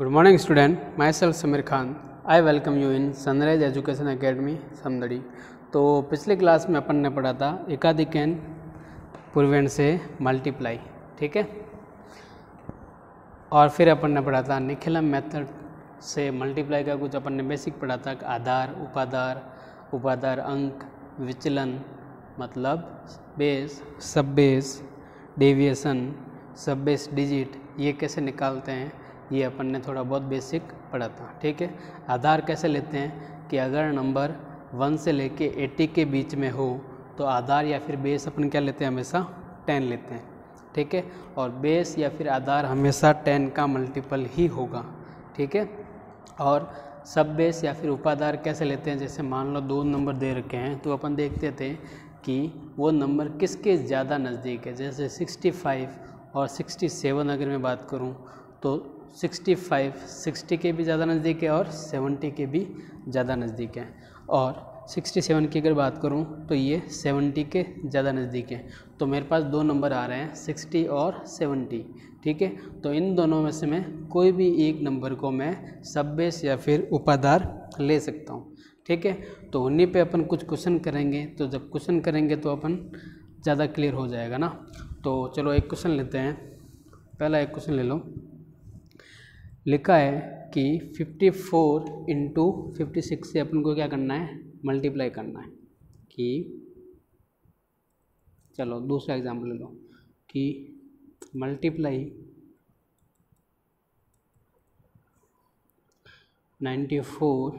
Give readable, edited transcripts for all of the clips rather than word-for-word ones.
Good morning student, myself Samir Khan. I welcome you in Sunrise Education Academy Samdari. तो पिछले class में अपन ने पढ़ा था एकाधिक एन पूर्वेंड से मल्टीप्लाई, ठीक है। और फिर अपन ने पढ़ा था निखिलम मेथड से मल्टीप्लाई का कुछ अपन ने बेसिक पढ़ा था, आधार, उपाधार, अंक, विचलन मतलब बेस, सब बेस, डेविएशन, सब बेस डिजिट, ये कैसे निकालते हैं ये अपन ने थोड़ा बहुत बेसिक पढ़ा था, ठीक है। आधार कैसे लेते हैं कि अगर नंबर 1 से लेके 80 के बीच में हो तो आधार या फिर बेस अपन क्या लेते हैं, हमेशा 10 लेते हैं, ठीक है। और बेस या फिर आधार हमेशा 10 का मल्टीपल ही होगा, ठीक है। और सब बेस या फिर उपाधार कैसे लेते हैं, जैसे मान लो 2 नंबर दे रखे हैं तो अपन देखते थे कि वो नंबर किसके ज़्यादा नज़दीक है। जैसे 65 और 67 अगर मैं बात करूं तो 65 60 के भी ज़्यादा नज़दीक है और 70 के भी ज़्यादा नज़दीक है। और 67 की अगर बात करूं तो ये 70 के ज़्यादा नज़दीक है। तो मेरे पास 2 नंबर आ रहे हैं 60 और 70, ठीक है। तो इन दोनों में से मैं कोई भी एक नंबर को मैं सब बेस या फिर उपाधार ले सकता हूं, ठीक है। तो उन्हीं पे अपन कुछ क्वेश्चन करेंगे, तो जब क्वेश्चन करेंगे तो अपन ज़्यादा क्लियर हो जाएगा ना। तो चलो एक क्वेश्चन लेते हैं। पहला एक क्वेश्चन ले लो। लिखा है कि 54 इंटू 56 से अपन को क्या करना है, मल्टीप्लाई करना है। कि चलो दूसरा एग्जाम्पल ले लो कि multiply 94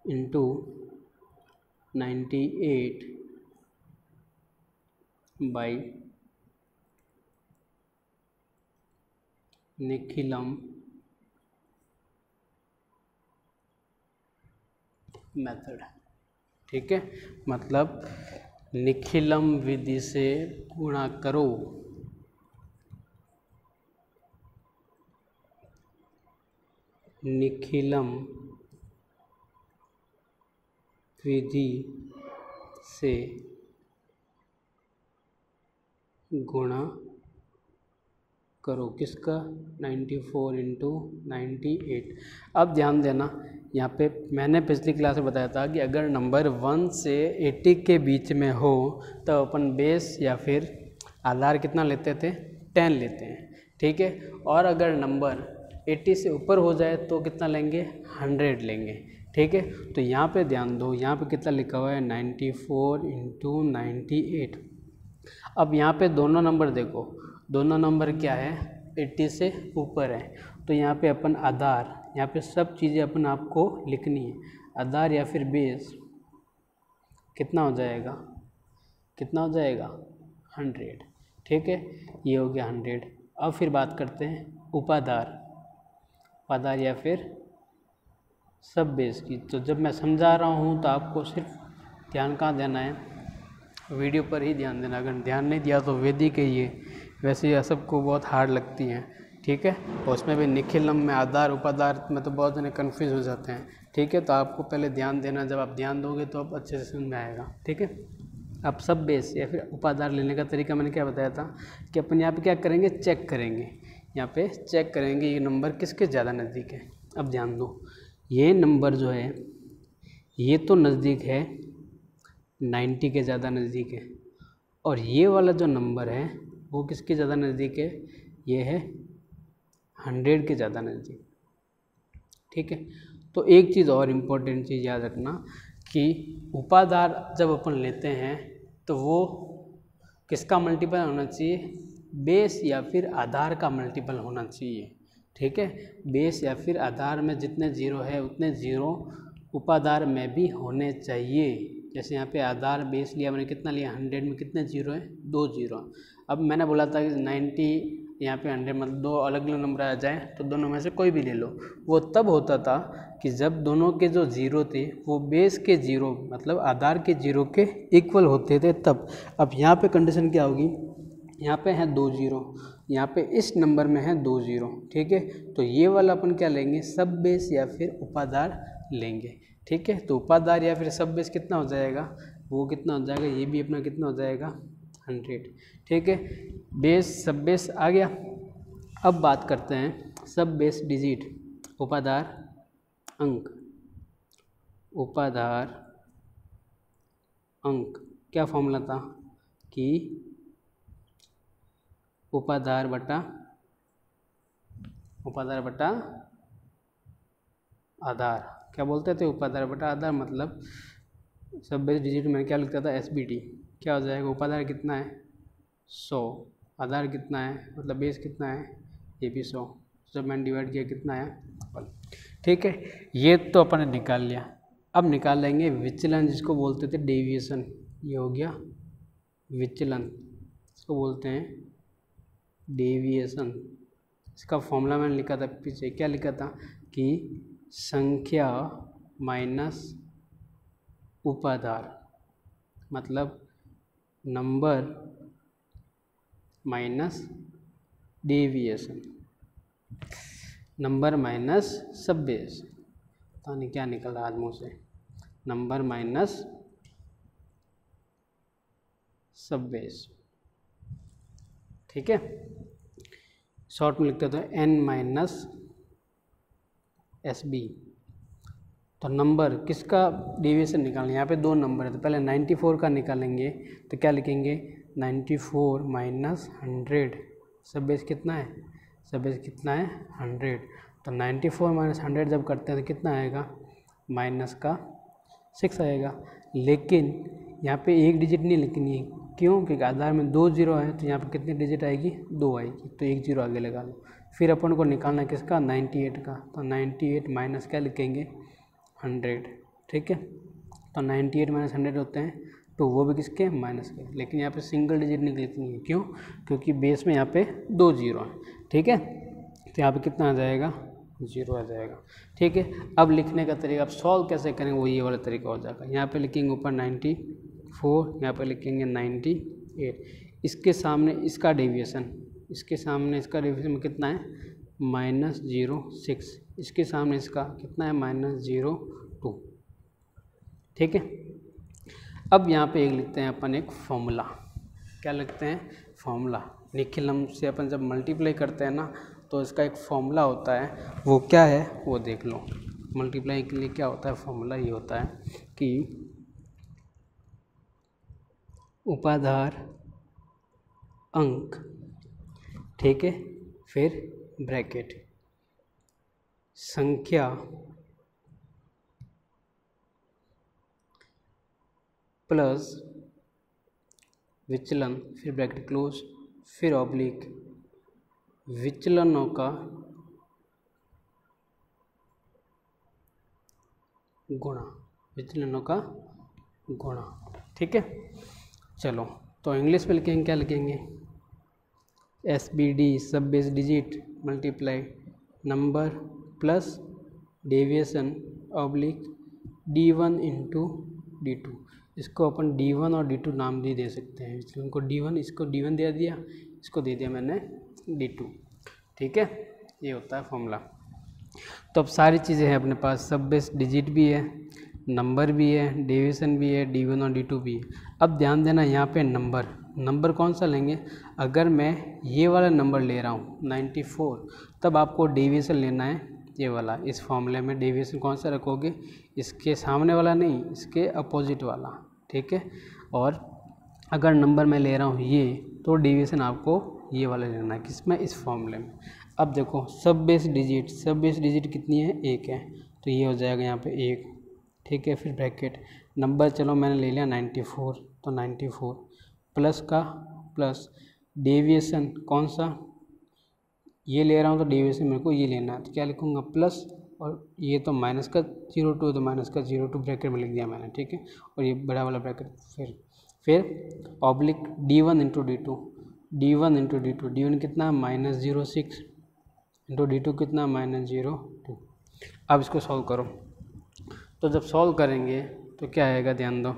into 98 by Nikhilam method, ठीक है। मतलब निखिलम विधि से गुणा करो, निखिलम विधि से गुणा करो किसका, 94 इंटू 98। अब ध्यान देना, यहाँ पे मैंने पिछली क्लास में बताया था कि अगर नंबर 1 से 80 के बीच में हो तो अपन बेस या फिर आधार कितना लेते थे, 10 लेते हैं, ठीक है। और अगर नंबर 80 से ऊपर हो जाए तो कितना लेंगे, 100 लेंगे, ठीक है। तो यहाँ पे ध्यान दो, यहाँ पे कितना लिखा हुआ है, 94 इंटू 98। अब यहाँ पे दोनों नंबर देखो, दोनों नंबर क्या है, 80 से ऊपर है। तो यहाँ पे अपन आधार, यहाँ पे सब चीज़ें अपन आपको लिखनी है। आधार या फिर बेस कितना हो जाएगा, 100, ठीक है। ये हो गया 100। अब फिर बात करते हैं उपाधार या फिर सब बेस की। तो जब मैं समझा रहा हूँ तो आपको सिर्फ ध्यान कहाँ देना है, वीडियो पर ही ध्यान देना। अगर ध्यान नहीं दिया तो वैदिक है ये, वैसे ये सबको बहुत हार्ड लगती हैं, ठीक है। और उसमें भी निखिलम में आधार उपाधार में तो बहुत जने कन्फ्यूज़ हो जाते हैं, ठीक है। तो आपको पहले ध्यान देना, जब आप ध्यान दोगे तो आप अच्छे से समझ में आएगा, ठीक है। अब सब बेस या फिर उपाधार लेने का तरीका मैंने क्या बताया था कि अपन यहाँ पे क्या करेंगे, चेक करेंगे। यहाँ पे चेक करेंगे ये नंबर किसके ज़्यादा नज़दीक है। अब ध्यान दो, ये नंबर जो है ये तो नज़दीक है 90 के ज़्यादा नज़दीक है, और ये वाला जो नंबर है वो किसके ज़्यादा नज़दीक है, ये है 100 के ज़्यादा नज़दीक, ठीक है। तो एक चीज़ और इम्पोर्टेंट चीज़ याद रखना कि उपाधार जब अपन लेते हैं तो वो किसका मल्टीपल होना चाहिए, बेस या फिर आधार का मल्टीपल होना चाहिए, ठीक है। बेस या फिर आधार में जितने जीरो है उतने जीरो उपाधार में भी होने चाहिए। जैसे यहाँ पे आधार बेस लिया मैंने, कितना लिया, 100 में कितने जीरो है, 2 जीरो। अब मैंने बोला था कि 90 यहाँ पे 100 मतलब 2 अलग अलग नंबर आ जाए तो दोनों में से कोई भी ले लो। वो तब होता था कि जब दोनों के जो जीरो थे वो बेस के जीरो मतलब आधार के जीरो के इक्वल होते थे तब। अब यहाँ पे कंडीशन क्या होगी, यहाँ पे है 2 जीरो, यहाँ पे इस नंबर में है 2 जीरो, ठीक है। तो ये वाला अपन क्या लेंगे, सब बेस या फिर उपाधार लेंगे, ठीक है। तो उपाधार या फिर सब बेस कितना हो जाएगा, वो कितना हो जाएगा, ये भी अपना कितना हो जाएगा, 100, ठीक है। बेस सब बेस आ गया। अब बात करते हैं सब बेस डिजिट, उपाधार अंक, उपाधार अंक क्या फॉर्मूला था कि उपाधार बटा आधार, क्या बोलते थे, उपाधार बटा आधार, मतलब सब बेस डिजिट में क्या लिखता था, SBD। क्या हो जाएगा, उपाधार कितना है 100, आधार कितना है, मतलब बेस कितना है, ये भी 100, जब मैंने डिवाइड किया कितना है 1। ठीक है, ये तो अपन ने निकाल लिया। अब निकाल लेंगे विचलन, जिसको बोलते थे डेविएशन। ये हो गया विचलन, इसको बोलते हैं डेविएशन। इसका फॉर्मूला मैंने लिखा था पीछे, क्या लिखा था कि संख्या माइनस उपाधार, मतलब number minus deviation, number minus सब बेस। पता नहीं क्या निकल रहा आज मुँह से, नंबर माइनस सब बेस। ठीक है, शॉर्ट में लिखते तो N माइनस SB। तो नंबर किसका डेविएशन निकालना, यहाँ पे 2 नंबर है, तो पहले 94 का निकालेंगे, तो क्या लिखेंगे 94 माइनस 100, सब बेस कितना है, सब बेस कितना है 100। तो 94 माइनस 100 जब करते हैं तो कितना आएगा, माइनस का 6 आएगा। लेकिन यहाँ पे एक डिजिट नहीं लिखनी है, क्यों, क्योंकि आधार में 2 जीरो है, तो यहाँ पे कितनी डिजिट आएगी, 2 आएगी, तो 1 जीरो आगे लगा लो। फिर अपन को निकालना किसका, 98 का, तो 98 माइनस क्या लिखेंगे 100। ठीक है, तो 98 माइनस 100 होते हैं, तो वो भी किसके, माइनस के। लेकिन यहाँ पे सिंगल डिजिट नहीं लिखनी है, क्यों, क्योंकि बेस में यहाँ पे 2 जीरो है। ठीक है, तो यहाँ पे कितना आ जाएगा, 0 आ जाएगा। ठीक है, अब लिखने का तरीका, अब सॉल्व कैसे करेंगे, वो ये वाला तरीका हो जाएगा। यहाँ पे लिखेंगे ऊपर 94, यहाँ पे लिखेंगे 98, इसके सामने इसका डेविएशन, इसके सामने इसका डेविएशन कितना है, -06, इसके सामने इसका कितना है, -02। ठीक है, अब यहाँ पे एक लिखते हैं अपन एक फॉर्मूला, क्या लिखते हैं, फॉर्मूला। निखिलम से अपन जब मल्टीप्लाई करते हैं ना, तो इसका एक फॉर्मूला होता है, वो क्या है वो देख लो। मल्टीप्लाई के लिए क्या होता है, फॉर्मूला ये होता है कि उपाधार अंक, ठीक है, फिर ब्रैकेट, संख्या प्लस विचलन, फिर ब्रैकेट क्लोज, फिर ऑब्लिक विचलनों का गुणा, विचलनों का गुणा। ठीक है, चलो तो इंग्लिश में लिखेंगे, क्या लिखेंगे, SBD सब base digit multiply number plus deviation oblique D1 into D2। इसको अपन D1 और D2 नाम भी दे सकते हैं, इसलिए उनको D1, इसको D1 दे दिया, इसको दे दिया मैंने D2। ठीक है, ये होता है फॉर्मूला। तो अब सारी चीज़ें हैं अपने पास, सब बेस डिजिट भी है, नंबर भी है, डेविएशन भी है, D1 और D2 भी है। अब ध्यान देना यहाँ पे नंबर कौन सा लेंगे, अगर मैं ये वाला नंबर ले रहा हूँ 94, तब आपको डेविएशन लेना है ये वाला। इस फॉर्मूले में डेविएशन कौन सा रखोगे, इसके सामने वाला नहीं, इसके अपोजिट वाला। ठीक है, और अगर नंबर मैं ले रहा हूँ ये, तो डेविएशन आपको ये वाला लेना है, किसमें, इस फॉर्मूले में। अब देखो सब बेस डिजिट कितनी है, 1 है, तो ये हो जाएगा यहाँ पे 1। ठीक है, फिर ब्रैकेट नंबर, चलो मैंने ले लिया 94, तो 94 प्लस का प्लस डेविएशन कौन सा, ये ले रहा हूँ, तो डेविएशन मेरे को ये लेना है, तो क्या लिखूँगा प्लस, और ये तो माइनस का 02, तो माइनस का 02 ब्रैकेट में लिख दिया मैंने। ठीक है, और ये बड़ा वाला ब्रैकेट, फिर oblique D1 into D2, D1 कितना, -06 इंटू D2 कितना, -02। अब इसको सॉल्व करो, तो जब सॉल्व करेंगे तो क्या आएगा, ध्यान दो,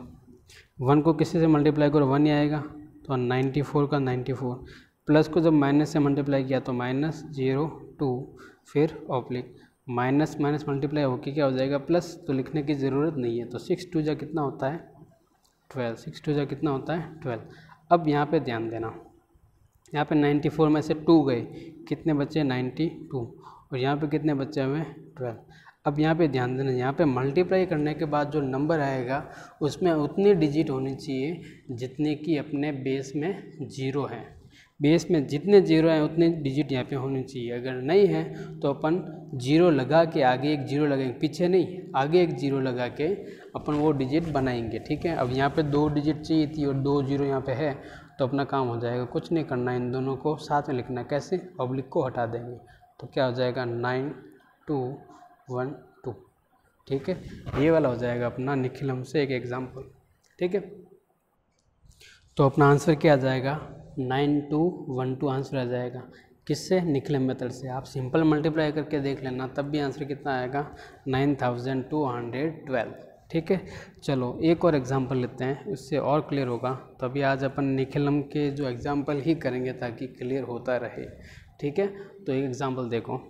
1 को किसी से मल्टीप्लाई करो 1 ही आएगा, तो 94 का 94, प्लस को जब माइनस से मल्टीप्लाई किया तो -02, फिर ऑब्लिक माइनस मल्टीप्लाई होके क्या हो जाएगा, प्लस, तो लिखने की ज़रूरत नहीं है। तो 6 2 जा कितना होता है 12, 6 2 जा कितना होता है 12। अब यहाँ पे ध्यान देना, यहाँ पे 94 में से 2 गए, कितने बचे 92, और यहाँ पे कितने बचे हुए हैं 12। अब यहाँ पे ध्यान देना, यहाँ पे मल्टीप्लाई करने के बाद जो नंबर आएगा उसमें उतनी डिजिट होनी चाहिए जितने कि अपने बेस में जीरो है। बेस में जितने जीरो हैं उतने डिजिट यहाँ पे होनी चाहिए। अगर नहीं है तो अपन जीरो लगा के आगे एक जीरो लगाएंगे, पीछे नहीं आगे एक जीरो लगा के अपन वो डिजिट बनाएंगे। ठीक है, अब यहाँ पे 2 डिजिट चाहिए थी और 2 जीरो यहाँ पे है तो अपना काम हो जाएगा। कुछ नहीं करना, इन दोनों को साथ में लिखना। कैसे? ऑब्लिक को हटा देंगे तो क्या हो जाएगा 9 2 1 2। ठीक है, ये वाला हो जाएगा अपना निखिलम से एक एग्जाम्पल। ठीक है, तो अपना आंसर क्या आ जाएगा 9212 आंसर आ जाएगा। किससे? निखिलम मेथड से। आप सिंपल मल्टीप्लाई करके देख लेना तब भी आंसर कितना आएगा 9212। ठीक है, चलो एक और एग्जांपल लेते हैं, इससे और क्लियर होगा। तो अभी आज अपन निखिलम के जो एग्जांपल ही करेंगे ताकि क्लियर होता रहे। ठीक है, तो एक एग्जांपल देखो,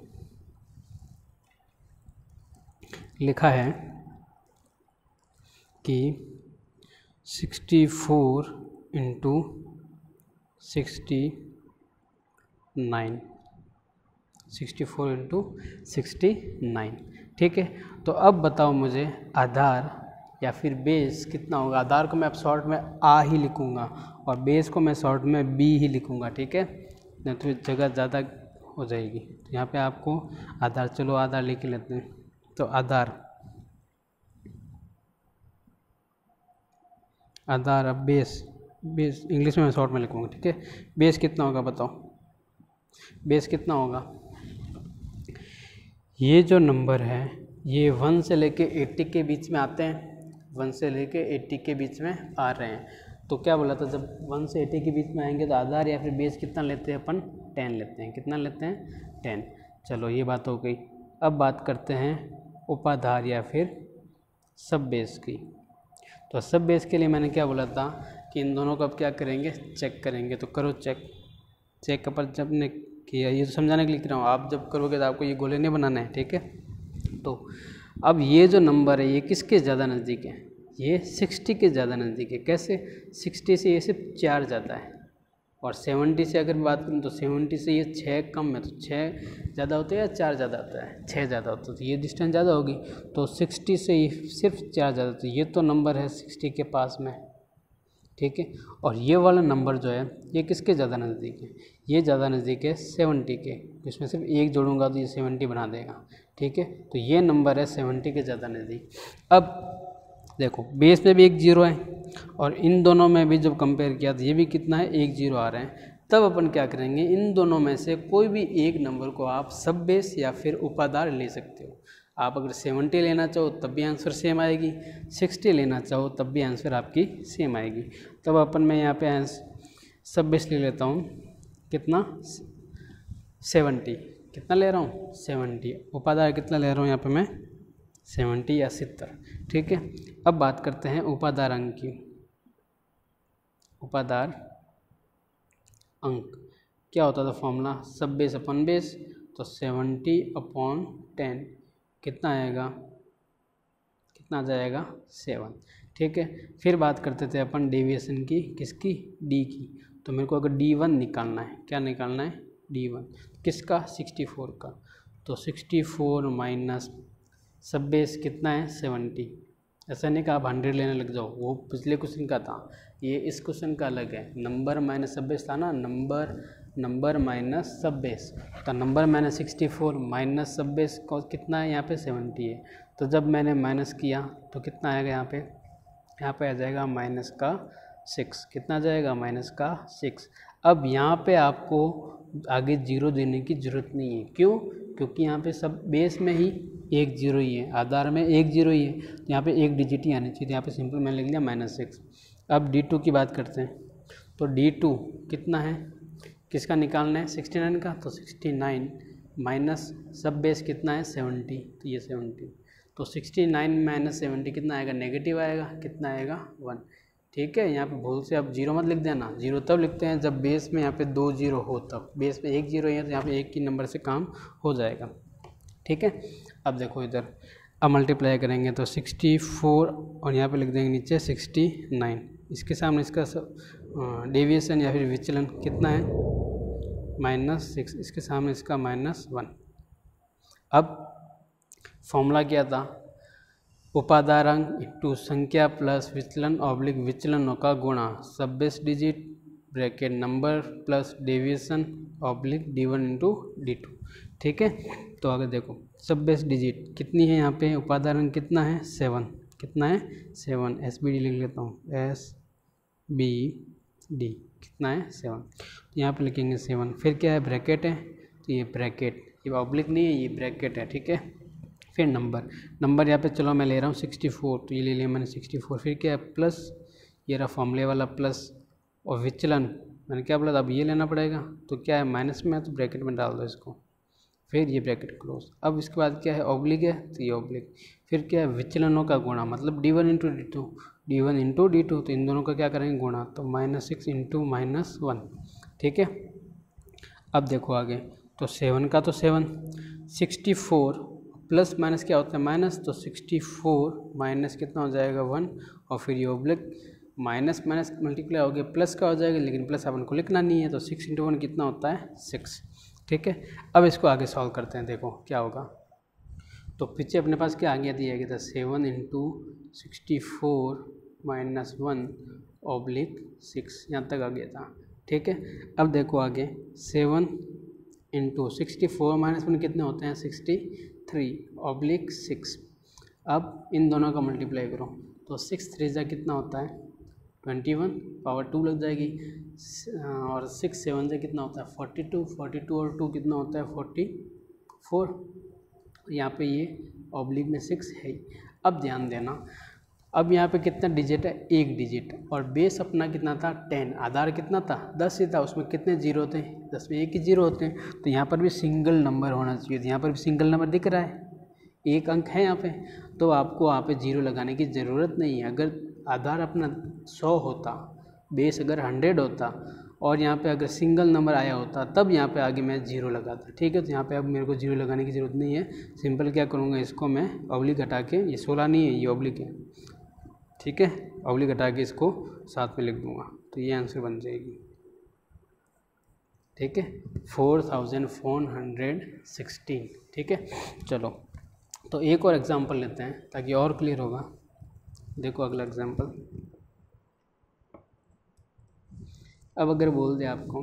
लिखा है कि 64 इंटू 69, 64 इंटू 69। ठीक है, तो अब बताओ मुझे आधार या फिर बेस कितना होगा। आधार को मैं अब शॉर्ट में आ ही लिखूँगा और बेस को मैं शॉर्ट में बी ही लिखूँगा। ठीक है, नहीं तो जगह ज़्यादा हो जाएगी। तो यहाँ पे आपको आधार, चलो आधार लिख लेते हैं। तो आधार अब बेस इंग्लिश में मैं शॉर्ट में लिखूँगा। ठीक है, बेस कितना होगा बताओ, बेस कितना होगा। ये जो नंबर है ये 1 से लेके 80 के बीच में आते हैं, 1 से लेके 80 के बीच में आ रहे हैं। तो क्या बोला था, जब 1 से 80 के बीच में आएंगे तो आधार या फिर बेस कितना लेते हैं अपन 10 लेते हैं। कितना लेते हैं 10। चलो ये बात हो गई। अब बात करते हैं उपाधार या फिर सब बेस की। तो सब बेस के लिए मैंने क्या बोला था कि इन दोनों को अब क्या करेंगे, चेक करेंगे। तो करो चेक पर जब ने किया, ये तो समझाने के लिए लिख रहा हूँ, आप जब करोगे तो आपको ये गोले नहीं बनाना है। ठीक है, तो अब ये जो नंबर है ये किसके ज़्यादा नज़दीक है, ये 60 के ज़्यादा नज़दीक है। कैसे? 60 से ये सिर्फ 4 ज़्यादा है और 70 से अगर बात करूँ तो 70 से ये 6 कम है। तो 6 ज़्यादा होता है या 4 ज़्यादा होता है? 6 ज़्यादा होता है, तो ये डिस्टेंस ज़्यादा होगी। तो 60 से ये सिर्फ 4 ज़्यादा होता है। ये तो नंबर है 60 के पास में। ठीक है, और ये वाला नंबर जो है ये किसके ज़्यादा नज़दीक है, ये ज़्यादा नज़दीक है 70 के। इसमें सिर्फ एक जोड़ूंगा तो ये 70 बना देगा। ठीक है, तो ये नंबर है 70 के ज़्यादा नज़दीक। अब देखो बेस में भी एक जीरो है और इन दोनों में भी जब कंपेयर किया तो ये भी कितना है, एक जीरो आ रहे हैं। तब अपन क्या करेंगे, इन दोनों में से कोई भी एक नंबर को आप सब बेस या फिर उपाधार ले सकते हो। आप अगर 70 लेना चाहो तब भी आंसर सेम आएगी, 60 लेना चाहो तब भी आंसर आपकी सेम आएगी। तब अपन मैं यहाँ पे सब बेस ले लेता हूँ। कितना 70, कितना ले रहा हूँ 70। उपाधार कितना ले रहा हूँ यहाँ पे मैं 70 या 70। ठीक है, अब बात करते हैं उपाधार अंक की। उपाधार अंक क्या होता था फॉर्मूला, सब बेस अपन बेस। तो 70/10 कितना आएगा, कितना आ जाएगा 7। ठीक है, फिर बात करते थे अपन डेविएशन की, किसकी, डी की। तो मेरे को अगर D1 निकालना है, क्या निकालना है D1 किसका 64 का। तो 64 माइनस सब बेस कितना है 70। ऐसा नहीं कि आप 100 लेने लग जाओ, वो पिछले क्वेश्चन का था, ये इस क्वेश्चन का अलग है। नंबर माइनस सब बेस था ना, नंबर माइनस सब बेस। तो नंबर माइनस 64 माइनस सब बेस कितना है यहाँ पे 70 है। तो जब मैंने माइनस किया तो कितना आएगा यहाँ पे आ जाएगा माइनस का 6। कितना आ जाएगा माइनस का 6। अब यहाँ पे आपको आगे जीरो देने की ज़रूरत नहीं है। क्यों? क्योंकि यहाँ पे सब बेस में ही एक जीरो ही है, आधार में एक जीरो ही है, तो यहाँ पे एक डिजिट ही आनी चाहिए। यहाँ पे सिंपल मैंने लिख लिया -6। अब D2 की बात करते हैं। तो D2 कितना है, किसका निकालना है 69 का। तो 69 माइनस सब बेस कितना है 70, तो ये 70। तो 69 माइनस 70 कितना आएगा, नेगेटिव आएगा। कितना आएगा 1। ठीक है, यहाँ पे भूल से आप जीरो मत लिख देना। जीरो तब लिखते हैं जब बेस में यहाँ पे 2 जीरो हो, तब बेस में 1 जीरो है तो यहाँ पे एक ही नंबर से काम हो जाएगा। ठीक है, अब देखो इधर, अब मल्टीप्लाई करेंगे तो 64 और यहाँ पे लिख देंगे नीचे 69। इसके सामने इसका डेविएशन या फिर विचलन कितना है -6। इसके सामने इसका -1। अब फॉर्मूला क्या था, उपादारांक इंटू संख्या प्लस विचलन ऑब्लिक विचलनों का गुणा, सब base digit bracket number plus deviation oblique d1 into d2। ठीक है, तो अगर देखो सब बेस डिजिट कितनी है यहाँ पे, उपादारांक कितना है 7, कितना है 7, SBD लिख लेता हूँ, SBD कितना है 7, तो यहाँ पे लिखेंगे 7, फिर क्या है ब्रैकेट है, तो ये ब्रैकेट, ये ऑब्लिक नहीं है, ये ब्रैकेट है। ठीक है, फिर नंबर यहाँ पे चलो मैं ले रहा हूँ 64, तो ये ले लिया मैंने 64, फिर क्या है प्लस, ये रहा फॉर्मूले वाला प्लस, और विचलन मैंने क्या बोला था, अब ये लेना पड़ेगा, तो क्या है माइनस में है तो ब्रैकेट में डाल दो इसको, फिर ये ब्रैकेट क्लोज। अब इसके बाद क्या है ऑब्लिक है, तो ये ऑब्लिक, फिर क्या है विचलनों का गुणा, मतलब d1 into d2, d1 into d2, तो इन दोनों का क्या करेंगे गुणा, तो -6 इंटू -1। ठीक है, अब देखो आगे, तो 7 का तो 7, 64 प्लस माइनस क्या होता है माइनस, तो 64 माइनस कितना हो जाएगा 1, और फिर ये ऑब्लिक माइनस माइनस मल्टीप्लाई हो गया प्लस का हो जाएगा, लेकिन प्लस अपन को लिखना नहीं है, तो 6 इंटू 1 कितना होता है 6। ठीक है, अब इसको आगे सॉल्व करते हैं, देखो क्या होगा। तो पीछे अपने पास क्या आगे दिया गया था 7 इंटू 64 माइनस 1 ऑब्लिक 6, यहाँ तक आ गया था। ठीक है, अब देखो आगे 7 इंटू 64 माइनस 1 कितने होते हैं 63 ऑब्लिक 6। अब इन दोनों का मल्टीप्लाई करो, तो 6 3 जा कितना होता है 21, पावर 2 लग जाएगी, और 6 7 से कितना होता है 42 और 2 कितना होता है 44, यहाँ पे ये ऑब्लिक में 6 है। अब ध्यान देना, अब यहाँ पे कितना डिजिट है, एक डिजिट, और बेस अपना कितना था 10, आधार कितना था 10 ही था, उसमें कितने जीरो थे 10 में एक ही जीरो होते हैं, तो यहाँ पर भी सिंगल नंबर होना चाहिए, तो यहाँ पर भी सिंगल नंबर दिख रहा है, एक अंक है यहाँ पे, तो आपको वहाँ पे जीरो लगाने की ज़रूरत नहीं है। अगर आधार अपना 100 होता, बेस अगर 100 होता, और यहाँ पे अगर सिंगल नंबर आया होता, तब यहाँ पे आगे मैं जीरो लगाता। ठीक है, तो यहाँ पे अब मेरे को जीरो लगाने की ज़रूरत नहीं है, सिंपल क्या करूँगा, इसको मैं ऑब्लिक हटा के, ये 16 नहीं है ये ऑब्लिक है, ठीक है, ऑब्लिक हटा के इसको साथ में लिख दूँगा, तो ये आंसर बन जाएगी। ठीक है, 4416। ठीक है, चलो तो एक और एग्जांपल लेते हैं ताकि और क्लियर होगा। देखो अगला एग्जांपल, अब अगर बोल दे आपको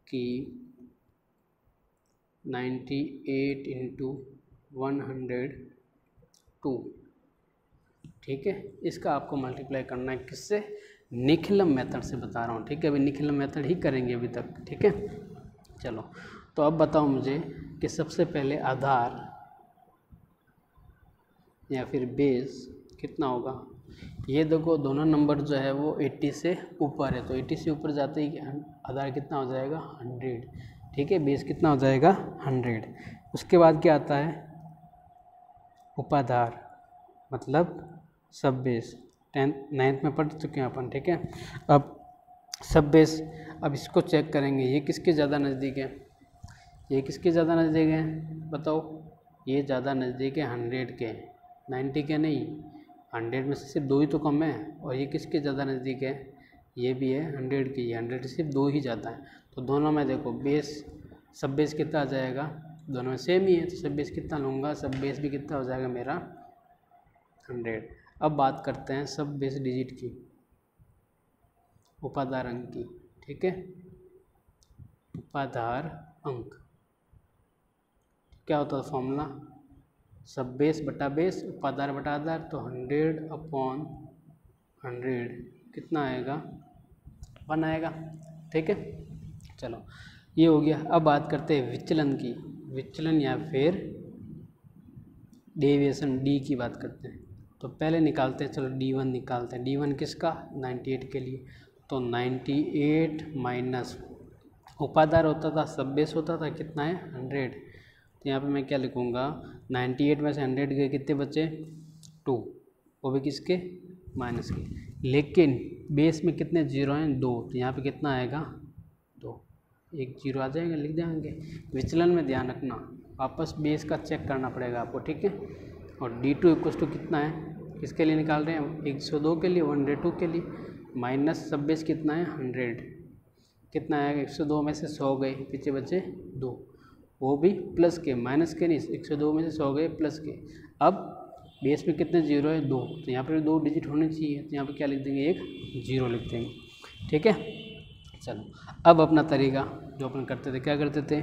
कि 98 इंटू 102, ठीक है, इसका आपको मल्टीप्लाई करना है किससे, निखिलम मेथड से बता रहा हूँ। ठीक है, अभी निखिलम मेथड ही करेंगे अभी तक। ठीक है, चलो तो अब बताओ मुझे कि सबसे पहले आधार या फिर बेस कितना होगा। ये देखो दोनों नंबर जो है वो 80 से ऊपर है, तो 80 से ऊपर जाते ही आधार कितना हो जाएगा 100। ठीक है, बेस कितना हो जाएगा 100। उसके बाद क्या आता है उपाधार, मतलब सब बेस, 9th में पढ़ चुके हैं अपन। ठीक है, अब सब बेस, अब इसको चेक करेंगे ये किसके ज़्यादा नज़दीक है, ये किसके ज़्यादा नज़दीक है बताओ, ये ज़्यादा नज़दीक है 100 के, 90 के नहीं, 100 में से सिर्फ 2 ही तो कम है, और ये किसके ज़्यादा नज़दीक है, ये भी है 100 की, 100 से सिर्फ 2 ही ज़्यादा है, तो दोनों में देखो बेस सब बेस कितना आ जाएगा, दोनों में सेम ही है, तो सब बेस कितना लूँगा, सब बेस भी कितना हो जाएगा मेरा 100। अब बात करते हैं सब बेस डिजिट की, उपाधार अंक की। ठीक है, उपाधार अंक क्या होता है फॉर्मूला, सब बेस बटा बेस उपाधार बटा आधार, तो 100/100 कितना आएगा 1 आएगा। ठीक है, चलो ये हो गया। अब बात करते हैं विचलन की, विचलन या फिर डेविएशन डी की बात करते हैं। तो पहले निकालते हैं, चलो d1 निकालते हैं। d1 किसका 98 के लिए, तो 98 माइनस उपाधार होता था सब बेस होता था कितना है 100, तो यहाँ पे मैं क्या लिखूँगा 98 में से 100 गए कितने बचे 2, वो भी किसके माइनस के, लेकिन बेस में कितने जीरो हैं 2, तो यहाँ पे कितना आएगा 2, एक जीरो आ जाएगा लिख देंगे। विचलन में ध्यान रखना, वापस बेस का चेक करना पड़ेगा आपको। ठीक है, और d2 = कितना है, किसके लिए निकाल रहे हैं 102 के लिए, 102 के लिए, माइनस सब बेस कितना है 100, कितना आएगा 102 में से 100 गए पीछे बचे 2, वो भी प्लस के, माइनस के नहीं, 102 में से 100 गए प्लस के। अब बेस में कितने जीरो है, 2, तो यहाँ पर 2 डिजिट होने चाहिए, तो यहाँ पे क्या लिख देंगे, एक 0 लिख देंगे। ठीक है, चलो अब अपना तरीका जो अपन करते थे, क्या करते थे,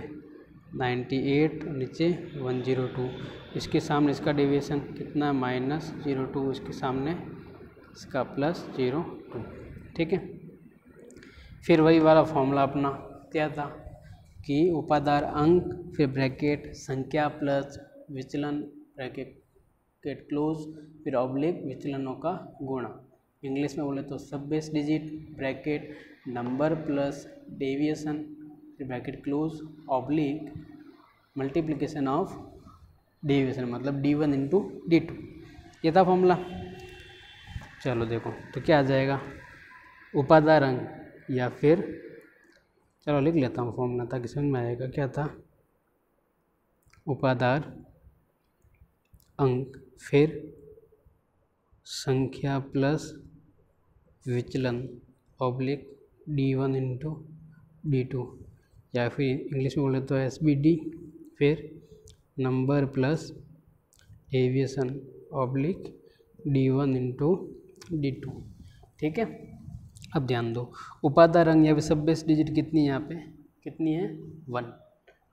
98 नीचे 102, इसके सामने इसका डेविएशन कितना, -02, इसके सामने इसका +02। ठीक है, फिर वही वाला फॉर्मूला अपना क्या था कि उपादार अंक, फिर ब्रैकेट संख्या प्लस विचलन ब्रैकेट क्लोज, फिर ऑब्लिक विचलनों का गुणा। इंग्लिश में बोले तो सब base digit bracket number plus deviation, फिर bracket close, oblique multiplication of deviation, मतलब D1 इंटू D2, ये था फॉर्मूला। चलो देखो तो क्या आ जाएगा, उपादार अंक या फिर, चलो लिख लेता हूँ फॉर्मूला ताकि समझ में आएगा क्या था, उपादार अंक फिर संख्या प्लस विचलन ऑब्लिक D1 इंटू D2, या फिर इंग्लिश में बोले तो SBD, फिर number plus deviation oblique D1 into D2। ठीक है, अब ध्यान दो, उपादार अंक या फिर सब बेस डिजिट कितनी है, यहाँ पे कितनी है, 1,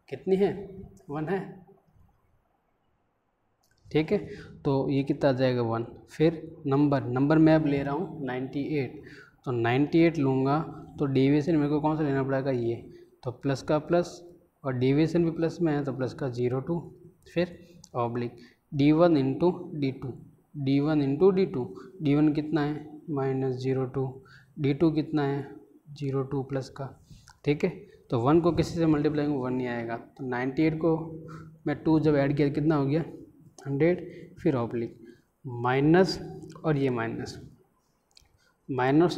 कितनी है, 1 है। ठीक है, तो ये कितना आ जाएगा, 1। फिर नंबर मैं अब ले रहा हूँ 98, तो 98 लूँगा तो डेविएशन मेरे को कौन सा लेना पड़ेगा, ये, तो प्लस का प्लस, और डेविएशन भी प्लस में है तो प्लस का 02, फिर oblique D1 into D2, D1 into D2, D1 कितना है -02, D2 कितना है 02 प्लस का। ठीक है, तो 1 को किसी से मल्टीप्लाई करूँ 1 नहीं आएगा, तो 98 को मैं 2 जब ऐड किया कितना हो गया 100, फिर ऑब्लिक माइनस, और ये माइनस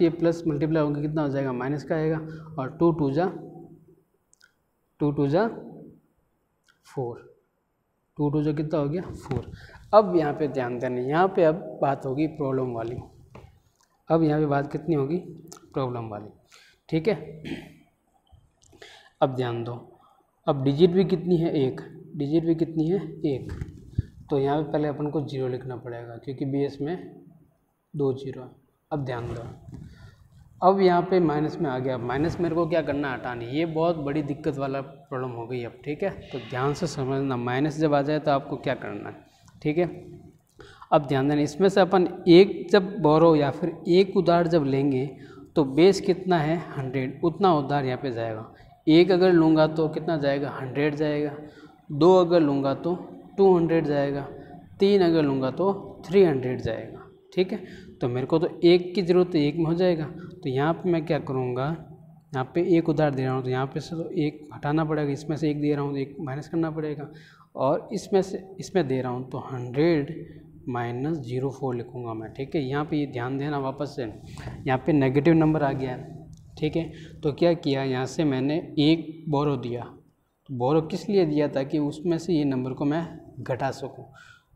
ये प्लस मल्टीप्लाई होगा कितना हो जाएगा, माइनस का आएगा, और 2 2 जा 4, 2 2 जो कितना हो गया 4। अब यहाँ पे ध्यान देना, यहाँ पे अब बात होगी प्रॉब्लम वाली, अब यहाँ पे बात कितनी होगी, प्रॉब्लम वाली। ठीक है, अब ध्यान दो, अब डिजिट भी कितनी है, 1, डिजिट भी कितनी है 1, तो यहाँ पे पहले अपन को 0 लिखना पड़ेगा क्योंकि बेस में 2 0 है। अब ध्यान दो, अब यहाँ पे माइनस में आ गया, माइनस मेरे को क्या करना, हटानी, ये बहुत बड़ी दिक्कत वाला प्रॉब्लम हो गई अब। ठीक है, तो ध्यान से समझना, माइनस जब आ जाए तो आपको क्या करना है। ठीक है, अब ध्यान देना, इसमें से अपन एक जब बोरो या फिर एक उधार जब लेंगे तो बेस कितना है 100, उतना उधार यहाँ पे जाएगा। एक अगर लूँगा तो कितना जाएगा 100 जाएगा, 2 अगर लूँगा तो 200 जाएगा, 3 अगर लूँगा तो 300 जाएगा। ठीक है, तो मेरे को तो एक की ज़रूरत है, एक में हो जाएगा, तो यहाँ पे मैं क्या करूँगा, यहाँ पे एक उधार दे रहा हूँ तो यहाँ पे से तो एक हटाना पड़ेगा, इसमें से एक दे रहा हूँ तो एक माइनस करना पड़ेगा, और इसमें से इसमें दे रहा हूँ तो 100 - 04 लिखूँगा मैं। ठीक है, यहाँ पे ये ध्यान देना, वापस से यहाँ पे नेगेटिव नंबर आ गया है। ठीक है, तो क्या किया, यहाँ से मैंने एक बोरो दिया, तो बोरो किस लिए दिया, ताकि उसमें से ये नंबर को मैं घटा सकूँ,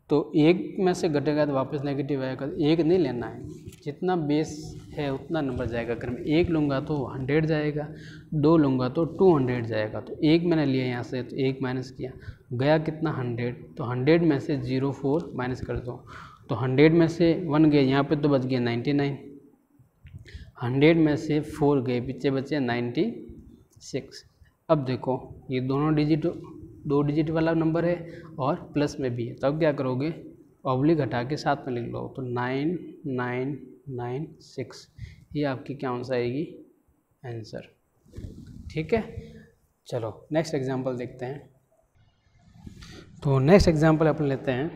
तो एक में से घटेगा तो वापस नेगेटिव आएगा, एक नहीं लेना है, जितना बेस है उतना नंबर जाएगा। अगर मैं एक लूँगा तो 100 जाएगा, 2 लूँगा तो 200 जाएगा, तो एक मैंने लिया यहाँ से तो एक माइनस किया, गया कितना 100, तो 100 में से 04 माइनस कर दो, तो 100 में से 1 गए, यहाँ पे तो बच गया 99, 100 में से 4 गए, पीछे बचे 96। अब देखो ये दोनों डिजिट 2 डिजिट वाला नंबर है और प्लस में भी है, तो अब क्या करोगे, ऑब्लिक हटा के साथ में लिख लो, तो 9996, ये आपकी क्या आंसर आएगी, आंसर। ठीक है, चलो नेक्स्ट एग्जांपल देखते हैं। तो नेक्स्ट एग्जांपल अपन लेते हैं,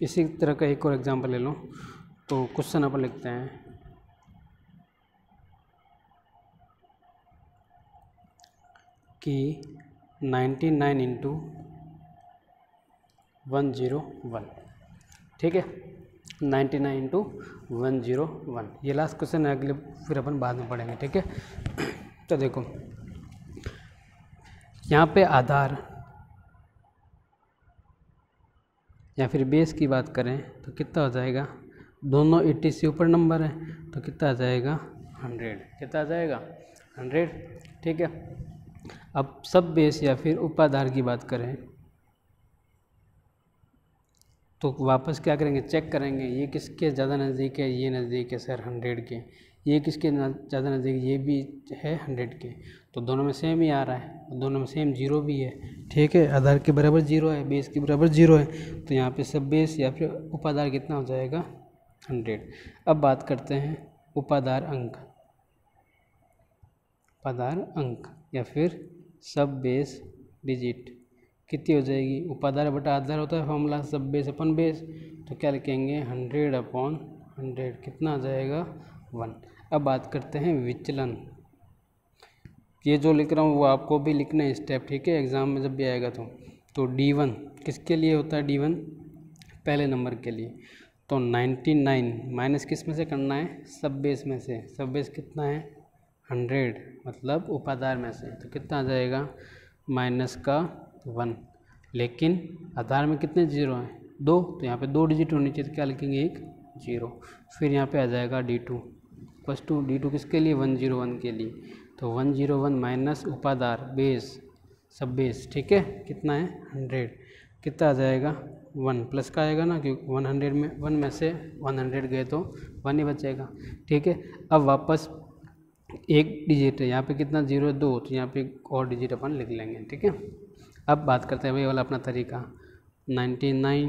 इसी तरह का एक और एग्जांपल ले लो। तो क्वेश्चन अपन लिखते हैं कि 99 इंटू 101। ठीक है, 99 इंटू 101, ये लास्ट क्वेश्चन है, अगले फिर अपन बाद में पढ़ेंगे। ठीक है, तो देखो यहाँ पे आधार या फिर बेस की बात करें तो कितना हो जाएगा, दोनों 80 से ऊपर नंबर है तो कितना आ जाएगा 100, कितना आ जाएगा 100। ठीक है, अब सब बेस या फिर उपाधार की बात करें तो वापस क्या करेंगे, चेक करेंगे ये किसके ज़्यादा नज़दीक है, ये नज़दीक है सर 100 के, ये किसके ज़्यादा नज़दीक, ये भी है 100 के, तो दोनों में सेम ही आ रहा है, दोनों में सेम 0 भी है, ठीक है, आधार के बराबर 0 है, बेस के बराबर 0 है, तो यहाँ पे सब बेस या फिर उपाधार कितना हो जाएगा 100। अब बात करते हैं उपाधार अंक, उपाधार अंक या फिर सब बेस डिजिट कितनी हो जाएगी, उपाधार बटा आधार होता है फॉर्मूला, सब बेस अपन बेस, तो क्या लिखेंगे 100/100 कितना आ जाएगा 1। अब बात करते हैं विचलन, ये जो लिख रहा हूँ वो आपको भी लिखना है स्टेप, ठीक है, एग्जाम में जब भी आएगा तो D1 किसके लिए होता है, D1 पहले नंबर के लिए, तो 99 माइनस किस में से करना है, सब बेस में से, सब बेस कितना है 100 मतलब उपाधार में से, तो कितना आ जाएगा माइनस का 1, लेकिन आधार में कितने 0 हैं 2, तो यहाँ पे 2 डिजिट होनी चाहिए, तो क्या लिखेंगे एक 0, फिर यहाँ पे आ जाएगा D2 + 2, D2 किसके लिए 101 के लिए, तो 101 माइनस उपाधार बेस सब बेस, ठीक है, कितना है 100, कितना आ जाएगा 1 प्लस का आएगा ना, क्योंकि 100 में 1 में से 100 गए तो 1 ही बचेगा, ठीक है। अब वापस एक डिजिट है यहाँ पे कितना 0 है 2, तो यहाँ पे एक और डिजिट अपन लिख लेंगे, ठीक है। अब बात करते हैं वही वाला अपना तरीका 99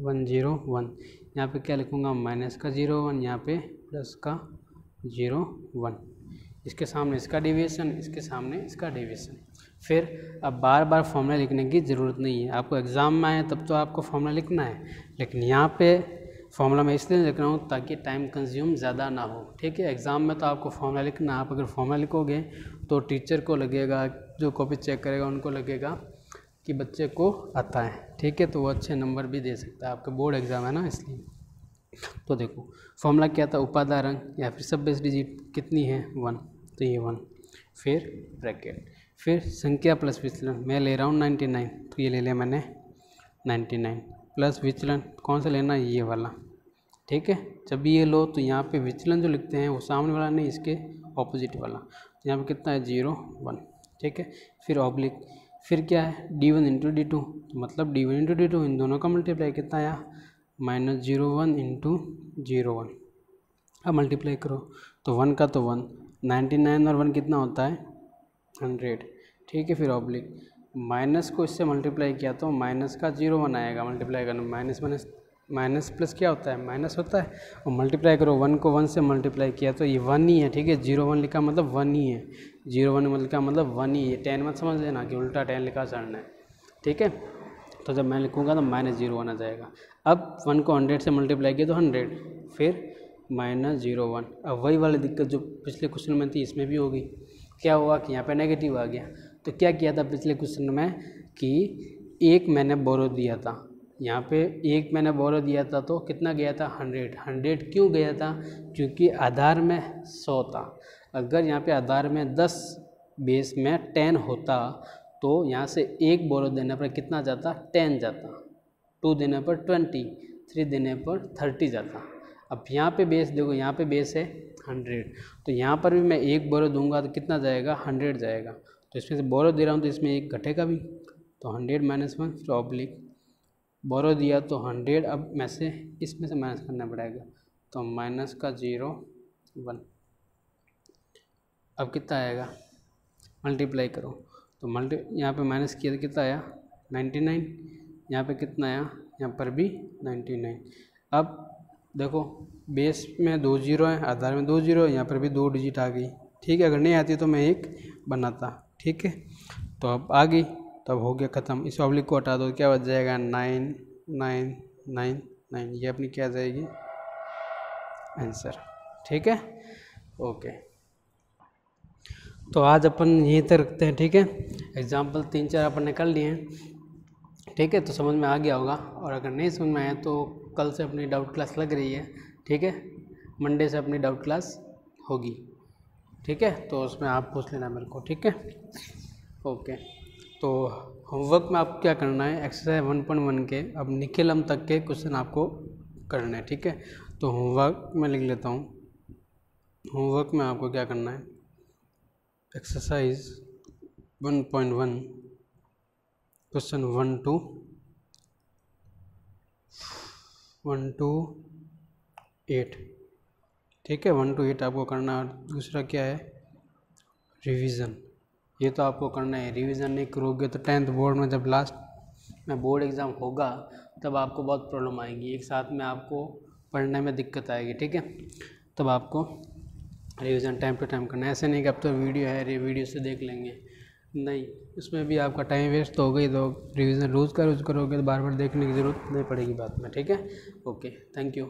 101, यहाँ पे क्या लिखूँगा माइनस का 01, यहाँ पे प्लस का 01, इसके सामने इसका डेविएशन, इसके सामने इसका डेविएशन। फिर अब बार बार फॉर्मूला लिखने की ज़रूरत नहीं है, आपको एग्ज़ाम में आए तब तो आपको फॉर्मूला लिखना है, लेकिन यहाँ पे फॉर्मूला मैं इसलिए लिख रहा हूँ ताकि टाइम कंज्यूम ज़्यादा ना हो, ठीक है। एग्ज़ाम में तो आपको फॉर्मूला लिखना, आप अगर फॉर्मूला लिखोगे तो टीचर को लगेगा, जो कॉपी चेक करेगा उनको लगेगा कि बच्चे को आता है, ठीक है, तो वो अच्छे नंबर भी दे सकता है, आपका बोर्ड एग्ज़ाम है ना इसलिए। तो देखो फॉर्मूला क्या था, उपाधार अंक या फिर सब बेस डिजिट कितनी है 1, तो ये 1, फिर ब्रैकेट, फिर संख्या प्लस विचलन, मैं ले रहा हूँ 99, तो ये ले लिया मैंने 99 प्लस विचलन कौन सा लेना है, ये वाला, ठीक है। जब ये लो तो यहाँ पे विचलन जो लिखते हैं वो सामने वाला नहीं, इसके ऑपोजिट वाला, तो यहाँ पे कितना है 0 1, ठीक है। फिर ऑब्लिक, फिर क्या है D1 × D2, तो मतलब D1 × D2 इन दोनों का मल्टीप्लाई कितना आया -01 × 01, अब मल्टीप्लाई करो तो 1 का तो 1, 99 और 1 कितना होता है 100, ठीक है। फिर ऑब्लिक माइनस को इससे मल्टीप्लाई किया तो माइनस का 01 आएगा, मल्टीप्लाई करना माइनस प्लस क्या होता है माइनस होता है, और मल्टीप्लाई करो 1 को 1 से मल्टीप्लाई किया तो ये 1 ही है, ठीक है। 01 लिखा मतलब 1 ही है, 01 लिखा मतलब 1 ही है, 10 मत समझ लेना कि उल्टा 10 लिखा चढ़ना है, ठीक है। तो जब मैं लिखूँगा तो -01 आ जाएगा। अब 1 को 100 से मल्टीप्लाई किया तो 100, फिर -01। अब वही वाली दिक्कत जो पिछले क्वेश्चन में थी इसमें भी होगी, क्या हुआ कि यहाँ पे नेगेटिव आ गया, तो क्या किया था पिछले क्वेश्चन में कि एक मैंने बोरो दिया था, यहाँ पे एक मैंने बोरो दिया था तो कितना गया था 100 क्यों गया था, क्योंकि आधार में 100 था, अगर यहाँ पे आधार में 10 बेस में 10 होता तो यहाँ से एक बोरो देने पर कितना जाता 10 जाता, 2 देने पर 20, 3 देने पर 30 जाता। अब यहाँ पे बेस देखो, यहाँ पे बेस है 100, तो यहाँ पर भी मैं एक बोरो दूंगा तो कितना जाएगा 100 जाएगा, तो इसमें से बोरो दे रहा हूँ तो इसमें एक घटेगा भी, तो 100 - 1 फिर ऑब्लिक बोरो दिया तो 100, अब में से इसमें से माइनस करना पड़ेगा, तो माइनस का 0 1, अब कितना आएगा मल्टीप्लाई करो तो यहाँ पे माइनस किया तो कितना आया 99, यहाँ पे कितना आया यहाँ पर भी 99। अब देखो बेस में 2 0 है, आधार में 2 0 है, यहाँ पर भी 2 डिजिट आ गई, ठीक है। अगर नहीं आती तो मैं एक बनाता, ठीक है। तो अब आ गई, तब हो गया ख़त्म, इस ऑब्लिक को हटा दो, क्या बच जाएगा 9 9 9 9, ये अपनी क्या जाएगी आंसर, ठीक है। ओके, तो आज अपन यहीं तक रखते हैं, ठीक है। एग्जाम्पल 3-4 अपन ने कर लिए हैं, ठीक है, तो समझ में आ गया होगा, और अगर नहीं समझ में आया तो कल से अपनी डाउट क्लास लग रही है, ठीक है, मंडे से अपनी डाउट क्लास होगी, ठीक है, तो उसमें आप पूछ लेना मेरे को, ठीक है। ओके, तो होमवर्क में आपको क्या करना है, एक्सरसाइज 1.1 के अब निखिलम तक के क्वेश्चन आपको करने हैं, ठीक है। तो होमवर्क में लिख लेता हूँ, होमवर्क में आपको क्या करना है, एक्सरसाइज 1.1 क्वेश्चन 1 to 8, ठीक है। 1 to 8 आपको करना है। दूसरा क्या है, रिवीजन। ये तो आपको करना है, रिवीजन नहीं करोगे तो 10th बोर्ड में जब लास्ट में बोर्ड एग्ज़ाम होगा तब आपको बहुत प्रॉब्लम आएगी, एक साथ में आपको पढ़ने में दिक्कत आएगी, ठीक है। तब आपको रिवीजन टाइम टू टाइम करना है। ऐसे नहीं कि अब तो वीडियो है, वीडियो से देख लेंगे, नहीं, उसमें भी आपका टाइम वेस्ट तो हो गई। तो रिवीजन रोज़ करोगे तो बार बार देखने की ज़रूरत नहीं पड़ेगी बाद में, ठीक है। Okay, thank you.